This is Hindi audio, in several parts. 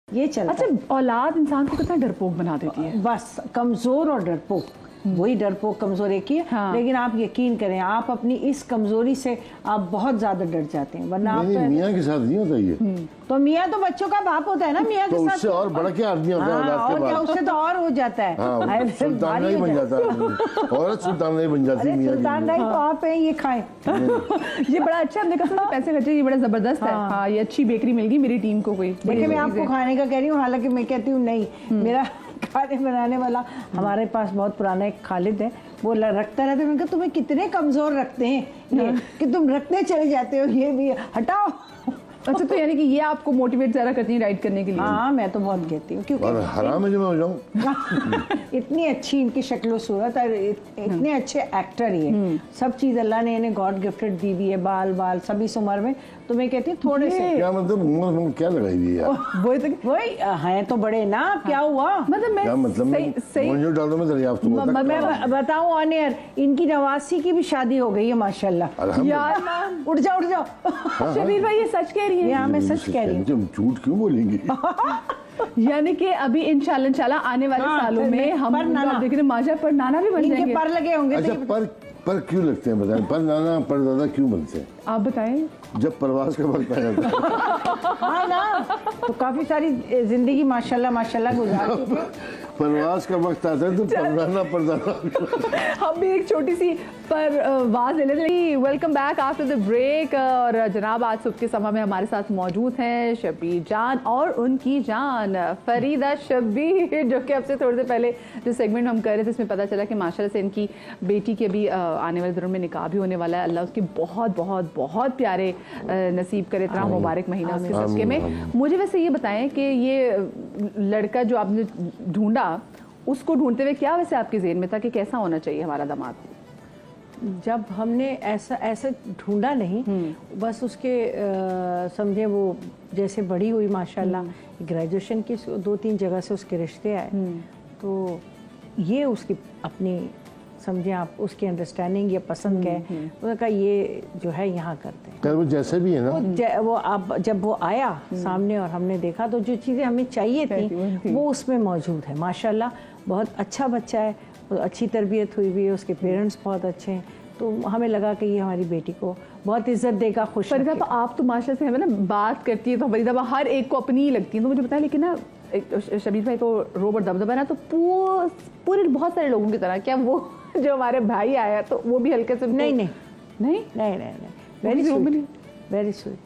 ये चलता है। अच्छा, औलाद इंसान को कितना डरपोक बना देती है। बस कमजोर और डरपोक, वही डरपोक कमजोर एक ही है। हाँ। लेकिन आप यकीन करें, आप अपनी इस कमजोरी से आप बहुत ज्यादा डर जाते हैं, वरना आप मियाँ के साथ नहीं होता ये। तो मियाँ तो बच्चों का बाप होता है ना, मियाँ के तो साथ उससे और बड़ा क्या आदमी होता है हाँ, औलाद के और क्या, बाद। उससे तो और हो जाता है। हाँ, सुल्तान नहीं बन जाता आदमी। औरत सुल्तान नहीं बन जाती। अरे सुल्तान राय तो आप हैं, ये खाएं। ये बड़ा अच्छा, हमने कहा पैसे खर्चे, ये बड़ा जबरदस्त है। हाँ, ये अच्छी बेकरी मिल गई मेरी टीम को कोई। देखिए मैं आपको खाने का कह रही हूँ, हालांकि मैं कहती हूँ नहीं, मेरा खाने बनाने वाला हमारे पास बहुत पुराना एक खालिद है, वो रखता रहता है। मैंने कहा तुम्हें कितने कमजोर रखते हैं ये कि तुम रखते चले जाते हो, ये भी हटाओ। अच्छा, तो यानी कि ये आपको मोटिवेट ज़्यादा करती है राइड करने के लिए? हाँ, मैं तो बहुत कहती हूँ, क्योंकि और हराम है जो मैं हो जाऊँ। इतनी अच्छी इनकी शक्ल सूरत और इतने अच्छे एक्टर ये, सब चीज अल्लाह ने इन्हें गॉड गिफ्टेड दी हुई है, बाल बाल सब इस उम्र में। तो मैं कहती हूँ थोड़े से क्या मतलब उम्र में क्या लगाई हुई है? वही है तो बड़े ना, क्या हुआ मतलब मैं क्या मतलब सही डालो में दरियाफ्त हुआ था। मैं बताऊं ऑन एयर, इनकी नवासी की भी शादी हो गई है माशाल्लाह। यार उठ जाओ उठ जाओ। शबीर भाई ये सच कह रही है? हाँ, मैं सच कह रही हूँ। हम झूठ क्यों बोलेंगे? यानी कि अभी इंशाल्लाह आने वाले सालों में हम देख रहे माजा पर नाना भी बन जाएंगे। पर लगे होंगे। अच्छा, पर क्यों लगते हैं बताएं? पर नाना पर दादा क्यों बनते हैं? आप बताएं। जब प्रवास का वक्त आ जाता है। हाँ ना, तो काफी सारी जिंदगी माशाल्लाह माशाल्लाह गुजार चुके। प्रवास का वक्त आता है तो परदाना परदाना। हम भी एक छोटी सी परवाज ले लेते हैं। Welcome back after the break. और जनाब आज सुबह के समय में हमारे साथ मौजूद हैं शबीर जान और उनकी जान फरीदा शबीर, जो कि अब से थोड़ी देर पहले जो सेगमेंट हम कर रहे थे इसमें पता चला कि माशाल्लाह से इनकी बेटी के भी आने वाले दिनों में निकाह भी होने वाला है। अल्लाह उसके बहुत बहुत बहुत प्यारे नसीब करे, इतना मुबारक महीना उसके सदके में। मुझे वैसे ये बताएं कि ये लड़का जो आपने ढूंढा, उसको ढूंढते हुए क्या वैसे आपके ज़हन में था कि कैसा होना चाहिए हमारा दामाद? जब हमने ऐसा ढूंढा नहीं, बस उसके समझे वो जैसे बड़ी हुई माशाल्लाह, ग्रेजुएशन की 2-3 जगह से उसके रिश्ते आए, तो ये उसकी अपनी समझे आप उसकी अंडरस्टैंडिंग या पसंद क्या है, उन्होंने कहा ये जो है यहाँ करते हैं। वो जैसे भी है ना, वो आप जब वो आया सामने और हमने देखा तो जो चीज़ें हमें चाहिए थी वो उसमें मौजूद है माशाल्लाह। बहुत अच्छा बच्चा है, अच्छी तरबियत हुई हुई है, उसके पेरेंट्स बहुत अच्छे हैं, तो हमें लगा कि ये हमारी बेटी को बहुत इज्जत देगा, खुश फरीदा आप तो माशाल्लाह से हमें ना बात करती है तो फरीदा हर एक को अपनी ही लगती है, तो मुझे बताया। लेकिन ना शबीर भाई तो रोब और दबदबा ना, तो पूरे बहुत सारे लोगों की तरह, क्या वो जो हमारे भाई आया तो वो भी हल्के से? नहीं नहीं नहीं नहीं नहीं, वेरी स्वीट, वेरी स्वीट,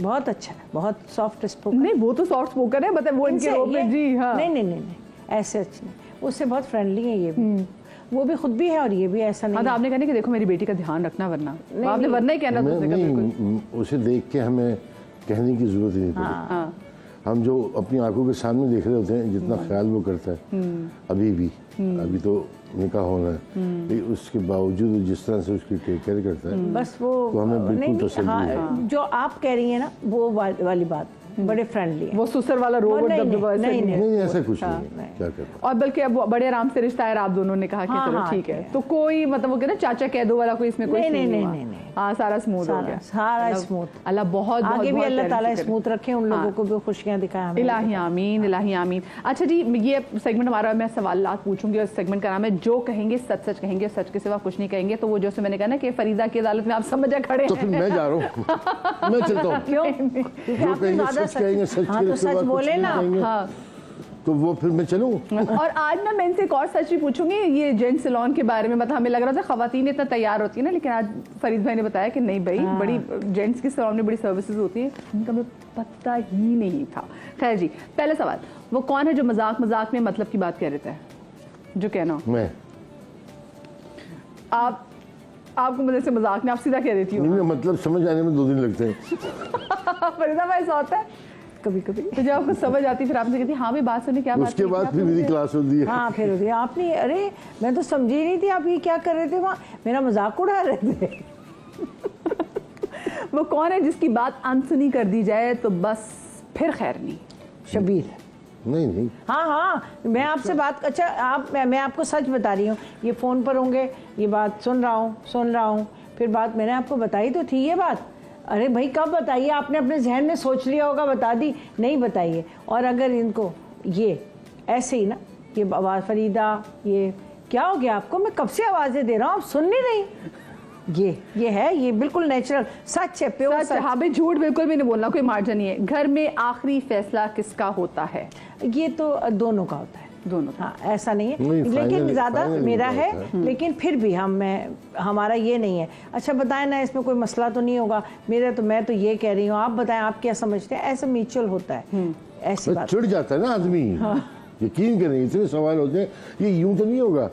बहुत अच्छा है, बहुत सॉफ्ट स्पोकन। नहीं वो तो सॉफ्ट स्पोकन है, मतलब वो इनके रोब में जी हाँ। नहीं नहीं नहीं ऐसे अच्छे नहीं, उससे बहुत फ्रेंडली है ये भी, वो भी खुद भी है और ये भी ऐसा नहीं। हाँ, तो आपने कहने कि देखो मेरी बेटी का ध्यान रखना, वरना आपने वरना ही कहना नहीं, उसे देख के हमें कहने की जरूरत ही नहीं पड़ी। हम जो अपनी आंखों के सामने देख रहे होते हैं, जितना ख्याल वो करता है अभी भी, अभी तो निकाह होना है, लेकिन उसके बावजूद जिस तरह से उसकी टेक केयर करता है, बस वो तो हमें बिल्कुल तसल्ली है। जो आप कह रही है ना वो वाली बात, बड़े फ्रेंडली है। वो सुसर वाला रोब और दबदबा नहीं ऐसा कुछ नहीं, क्या करता। और बल्कि अब बड़े आराम से रिश्ता है, आप दोनों ने कहा कि चलो ठीक है, तो कोई मतलब वो कहते हैं चाचा कह दो वाला कोई इसमें कोई नहीं, हाँ सारा स्मूथ हो गया, सारा स्मूथ। अल्लाह बहुत आगे भी अल्लाह ताला स्मूथ रखे, उन लोगों को भी खुशियां दिखाए। इलाही आमीन, इलाही आमीन। अच्छा जी, ये सेगमेंट हमारा, मैं सवालात पूछूंगी और सेगमेंट का नाम है जो कहेंगे सच सच कहेंगे, सच के सिवा कुछ नहीं कहेंगे। तो वो जो मैंने कहा ना कि फरीदा की अदालत में आप समझ खड़े हैं, तो फिर मैं जा रहा हूँ, मैं चलता हूँ। क्यों? जो कहेंगे सच कहेंगे, सच तो सच बोले ना। हाँ, तो वो फिर मैं चलूँ। और आज ना मैं इनसे एक और सच भी पूछूंगी ये जेंट्स सैलून के बारे में। मतलब हमें लग रहा था खवातीन इतना तैयार होती है ना, लेकिन आज फरीद भाई ने बताया कि नहीं भाई, बड़ी जेंट्स की सैलून में बड़ी सर्विसेज होती है, इनका मुझे पता ही नहीं था। खैर जी, पहला सवाल, वो कौन है जो मजाक मजाक में मतलब की बात कह रहे थे, जो कहना मैं आपको मजे से मजाक में आप सीधा कह देती हूँ, मतलब समझ आने में 2 दिन लगते हैं। फरीदा भाई ऐसा होता है कभी कभी, तो जब आपको समझ आती फिर आपसे कहती हाँ भाई बात सुनिए, क्या बात, उसके बाद फिर मेरी क्लास होती है। हाँ फिर होती है। आपने, अरे मैं तो समझी नहीं थी आप ये क्या कर रहे थे, वहाँ मेरा मजाक उड़ा रहे थे। वो कौन है जिसकी बात अनसुनी कर दी जाए तो बस फिर खैर नहीं? शबीर। नहीं हाँ मैं आपसे बात, अच्छा मैं आपको सच बता रही हूँ, ये फ़ोन पर होंगे, ये बात सुन रहा हूँ, फिर बात मैंने आपको बताई तो थी ये बात, अरे भाई कब बताइए, आपने अपने जहन में सोच लिया होगा, बता दी नहीं बताइए। और अगर इनको ये ऐसे ही ना, ये आवाज़ फरीदा, ये क्या हो गया आपको, मैं कब से आवाज़ें दे रहा हूँ, आप सुन नहीं रही। ये है, ये बिल्कुल नेचुरल सच है, प्योर सच। हाँ भाई, झूठ बिल्कुल भी नहीं बोलना, कोई मार्जिन नहीं है। घर में आखिरी फैसला किसका होता है? ये तो दोनों का होता है, दोनों। हाँ, ऐसा नहीं है, लेकिन ज़्यादा मेरा है, लेकिन फिर भी हमारा ये नहीं है। अच्छा बताएं ना, इसमें कोई मसला तो नहीं होगा मेरा, तो मैं तो ये कह रही हूँ, आप बताएं आप क्या समझते हैं? ऐसा म्यूचुअल होता है, ऐसी बात। चिढ़ जाता है ना आदमी, यकीन करें, इतने सवाल होते हैं, ये यूं तो नहीं होगा,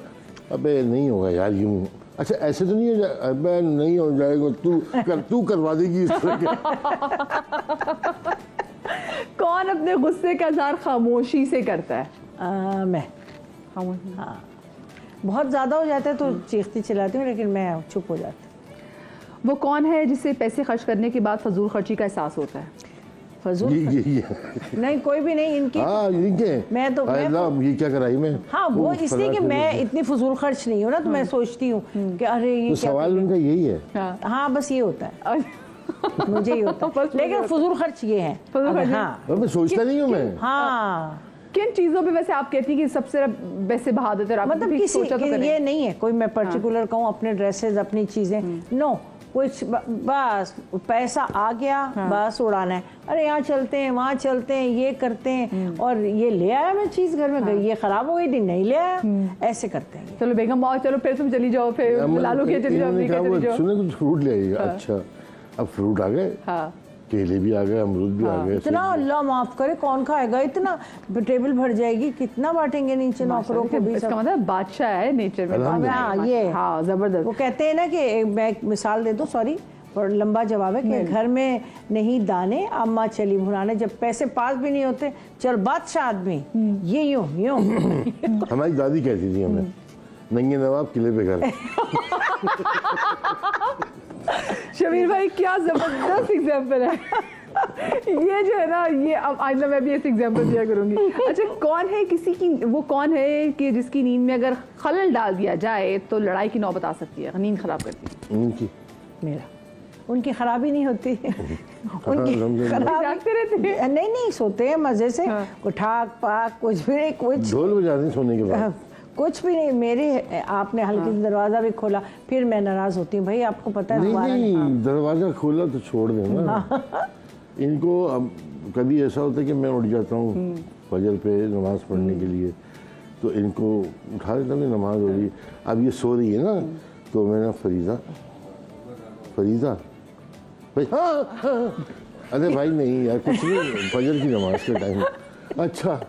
अबे नहीं होगा यार यूं, अच्छा ऐसे तो नहीं हो जाए, अबे नहीं हो जाएगा, तू करवा देगी इस तरह के। कौन अपने गुस्से का इज़हार खामोशी से करता है? मैं। खामोशी। हाँ, बहुत ज़्यादा हो जाता है तो चीखती चिल्लाती हूँ, लेकिन मैं चुप हो जाती हूँ। वो कौन है जिसे पैसे खर्च करने के बाद फजूल खर्ची का एहसास होता है? फजूल ये नहीं, कोई भी नहीं, इनकी। हाँ, इनके मैं तो ये क्या कराई मैं। हाँ, वो इसलिए कि मैं इतनी फजूल खर्च नहीं हूँ ना, तो मैं सोचती हूँ कि अरे ये तो सवाल उनका यही है। हाँ, बस ये होता है, मुझे ही होता है, लेकिन फजूल खर्च ये है। हाँ, मैं सोचता नहीं हूँ मैं। हाँ, किन चीज़ों पे वैसे आप कहती हैं कि सबसे वैसे बहा देते हैं? मतलब किसी ये नहीं है कोई मैं पर्टिकुलर कहूँ, अपने ड्रेसेस, अपनी चीज़ें, नो, कुछ बस पैसा आ गया, बस उड़ाना है, अरे यहाँ चलते हैं, वहाँ चलते हैं, ये करते हैं, और ये ले आया मैं चीज़ घर में, गई ये खराब हो गई थी, नहीं ले आया, ऐसे करते हैं। चलो बेगम आओ, चलो फिर तुम चली जाओ, फिर लालू के चली जाओ, सुने कुछ फ्रूट ले आइएगा। अच्छा, अब फ्रूट आ गए, केले भी आ गए, अमरूद भी आ गए। इतना अल्लाह माफ करे, कौन खाएगा इतना, टेबल भर जाएगी, कितना बांटेंगे नीचे नौकरों को भी। इसका मतलब बादशाह है नेचर में। हाँ, ये हाँ, जबरदस्त। वो कहते हैं ना कि मैं एक मिसाल दे दूं, सॉरी और लंबा जवाब है, कि घर में नहीं दाने, अम्मा चली भुनाने, जब पैसे पास भी नहीं होते, चल बादशाह आदमी, ये यूं यूं। हमारी दादी कहती थी हमें, नंगे नवाब किले पे घर। शबीर भाई क्या जबरदस्त एग्जाम्पल है। ये जो है ना, ये अब आइंदा मैं भी ऐसे एग्जाम्पल दिया करूंगी। अच्छा, कौन है किसी की, वो कौन है कि जिसकी नींद में अगर खलल डाल दिया जाए तो लड़ाई की नौबत आ सकती है, नींद खराब करती है? उनकी, मेरा, उनकी खराबी नहीं होती। उनकी जागते रहते हैं? नहीं, सोते हैं मजे से, ठाक पाक कुछ भी नहीं, कुछ ढोल बजाते सोने के बाद, कुछ भी नहीं। मेरे आपने हल्के से दरवाजा भी खोला, फिर मैं नाराज होती हूँ, भाई आपको पता है। नहीं, दरवाजा खोला तो छोड़ देना। इनको अब कभी ऐसा होता है कि मैं उठ जाता हूँ फजर पे नमाज पढ़ने के लिए, तो इनको उठा देता हूँ, नमाज हो रही, अब ये सो रही है ना, तो मैंने फरीदा भाई, हाँ, अरे भाई नहीं यार, कुछ नहीं, फजर की नमाज के टाइम। अच्छा,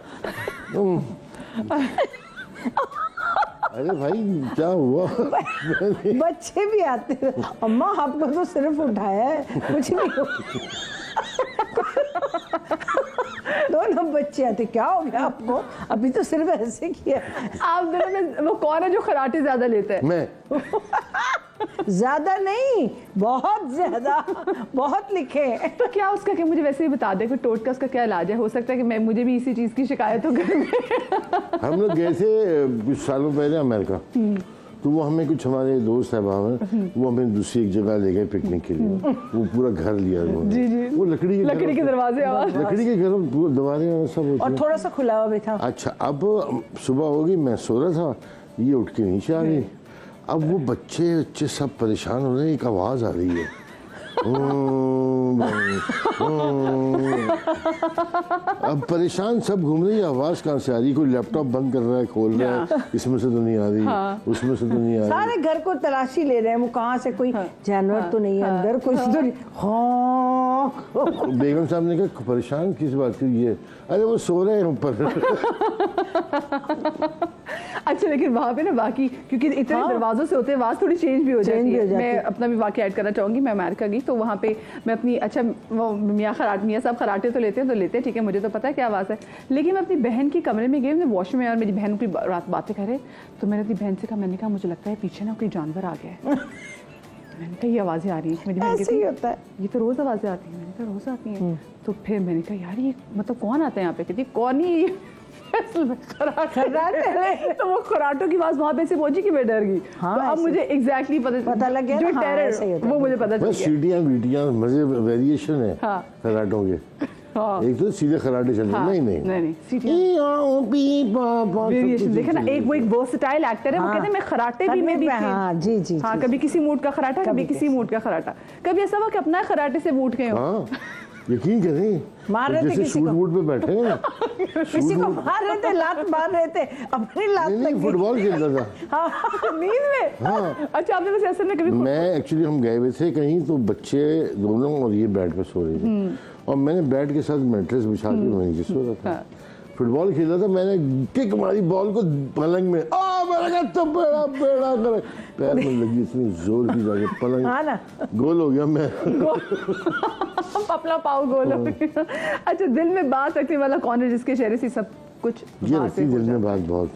अरे भाई क्या हुआ? बच्चे भी आते हैं, अम्मा आपको तो सिर्फ उठाया है, कुछ नहीं हुआ। दोनों बच्चे आते, क्या हो गया आपको, अभी तो सिर्फ ऐसे किया। आप दोनों में वो कौन है जो खराटे ज्यादा लेता है? मैं। ज्यादा नहीं, बहुत ज्यादा, बहुत लिखे। तो क्या उसका, क्या मुझे वैसे ही बता दे फिर टोटका उसका क्या इलाज है? हो सकता है कि मैं, मुझे भी इसी चीज की शिकायत हो गई। हम लोग गए थे कुछ सालों पहले अमेरिका, तो वो हमें कुछ हमारे दोस्त है वहाँ में, वो हमें दूसरी एक जगह ले गए पिकनिक के लिए, वो पूरा घर लिया उन्होंने। वो लकड़ी के दरवाजे, आवाज, लकड़ी के घर, दरवाजे सब होते, और थोड़ा सा खुला हुआ भी था। अच्छा, अब सुबह होगी, मैं सो रहा था, ये उठ के नीचे आ गई। अब वो बच्चे सब परेशान हो रहे हैं, एक आवाज आ रही है, अब परेशान सब घूम रही है, आवाज कहाँ से आ रही? कोई लैपटॉप बंद कर रहा है, खोल रहा है, इसमें से तो नहीं आ रही, उसमें से तो नहीं आ रही, सारे घर को तलाशी ले रहे हैं, वो कहाँ से, कोई जानवर तो नहीं है अंदर, कुछ तो नहीं। हाँ, बेगम साहब ने कहा परेशान किस बात की? ये, अरे वो सो रहे हैं ऊपर। अच्छा, लेकिन वहाँ पे ना बाकी, क्योंकि इतने दरवाजों से होते हैं, आवाज़ थोड़ी चेंज भी हो जाती है। मैं अपना भी वाक़या ऐड करना चाहूँगी। मैं अमेरिका गई तो वहाँ पे मैं अपनी, अच्छा वो मियाँ साहब खराटे तो लेते हैं, ठीक है, मुझे तो पता है क्या आवाज़ है, लेकिन मैं अपनी बहन की कमरे में गई, मैं वॉशरूम में, और मेरी बहन की रात बातें कर रहे, तो मैंने अपनी बहन से कहा, मैंने कहा मुझे लगता है पीछे ना कोई जानवर आ गया है। मैंने कहा ये आवाज़ें आ रही हैं, मेरी बहन कहती होता है, ये तो रोज़ आवाज़ें आती हैं। मैंने कहा रोज़ आती हैं? तो फिर मैंने कहा यार ये मतलब कौन आता है यहाँ पे? कहती कौन ही खर्राटे तो वो खर्राटों की आवाज वहां पे से पहुंची कि मैं डर गई। हाँ, तो अब मुझे एग्जैक्टली पता लग गया जो ना, हाँ, ऐसे ही टेरर होता है। वो मुझे पता चल बस गया। सीटियाँ वीटियाँ मजे वेरिएशन है हाँ। खराटों के। हाँ। एक तो सीधे खराटे चलते हाँ, नहीं नहीं नहीं वेरिएशन देखे ना, एक वो एक वर्सेटाइल एक्टर है, वो कहते हैं मैं खराटे भी में भी हाँ जी जी हाँ, कभी किसी मूड का खराटा, कभी किसी मूड का खराटा। कभी ऐसा हुआ कि अपना खराटे से उठ गए हो? हाँ यकीन करें, मार रहे थे जैसे किसी शूट को। वूट पे बैठे हैं किसी को मार रहे थे, लात मार रहे थे, अपनी लात नहीं लग गई। फुटबॉल खेलता था। हाँ नींद में? हाँ। अच्छा, आपने वैसे असल में कभी मैं एक्चुअली हम गए हुए थे कहीं, तो बच्चे दोनों और ये बेड पे सो रहे थे और मैंने बेड के साथ मैट्रेस बिछा के मैं नीचे सो रहा था। फुटबॉल खेल रहा था, मैंने किक मारी बॉल को पलंग में, मैंने कहा तो बेड़ा बेड़ा करे, पैर में लगी इतनी जोर की जाके पलंग हाँ ना, गोल हो गया मैं। अपना पाव गोल हो गया। अच्छा, दिल में बात रखने वाला कौन है जिसके चेहरे से सब कुछ ये रखती दिल में बात बहुत,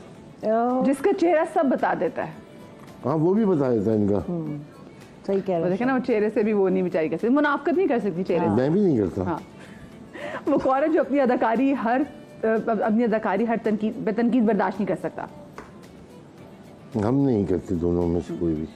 जिसका चेहरा सब बता देता है? हाँ वो भी बता देता है इनका। सही कह वो रहे देखे ना, वो चेहरे से भी वो नहीं बेचारी कर सकती, मुनाफकत नहीं कर सकती चेहरे से। मैं भी नहीं करता। हाँ। वो कौन है जो अपनी अदाकारी हर तनकीद बर्दाश्त नहीं कर सकता? हम नहीं करते दोनों में से कोई भी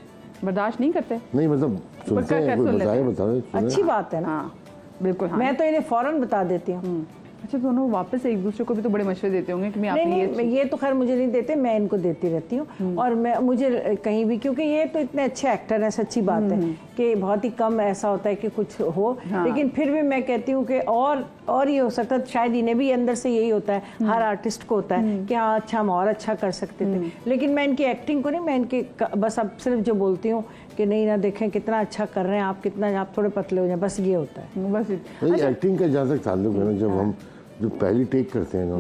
बर्दाश्त नहीं करते? नहीं, मतलब सुनते हैं, कोई बताए बता रहे सुने। अच्छी बात है ना। हाँ बिल्कुल। हाँ। मैं तो इन्हें फौरन बता देती हूँ। अच्छा, दोनों वापस एक दूसरे को भी तो बड़े मशवरे देते होंगे कि मैं आपने नहीं, ये तो खैर मुझे नहीं देते, मैं इनको देती रहती हूँ। और मैं मुझे कहीं भी, क्योंकि ये तो इतने अच्छे एक्टर हैं, सच्ची बात है कि बहुत ही कम ऐसा होता है कि कुछ हो। हाँ। लेकिन फिर भी मैं कहती हूँ कि और ये हो सकता है, शायद इन्हें भी अंदर से यही होता है, हर आर्टिस्ट को होता है कि हाँ अच्छा हम और अच्छा कर सकते थे। लेकिन मैं इनकी एक्टिंग को नहीं, मैं इनके बस अब सिर्फ जो बोलती हूँ कि नहीं ना, देखें कितना अच्छा कर रहे हैं आप, कितना आप थोड़े पतले हो जाए, बस ये होता है। बस एक्टिंग का जहाँ तक ताल्लुक है ना, जब हम जो पहली टेक करते हैं ना,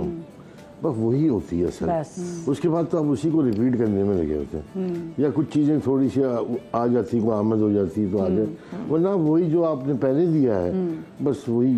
बस वही होती है असल। उसके बाद तो आप उसी को रिपीट करने में लगे होते हैं, या कुछ चीज़ें थोड़ी सी आ जाती, को आमद हो जाती तो आगे, वरना वही जो आपने पहले दिया है बस वही।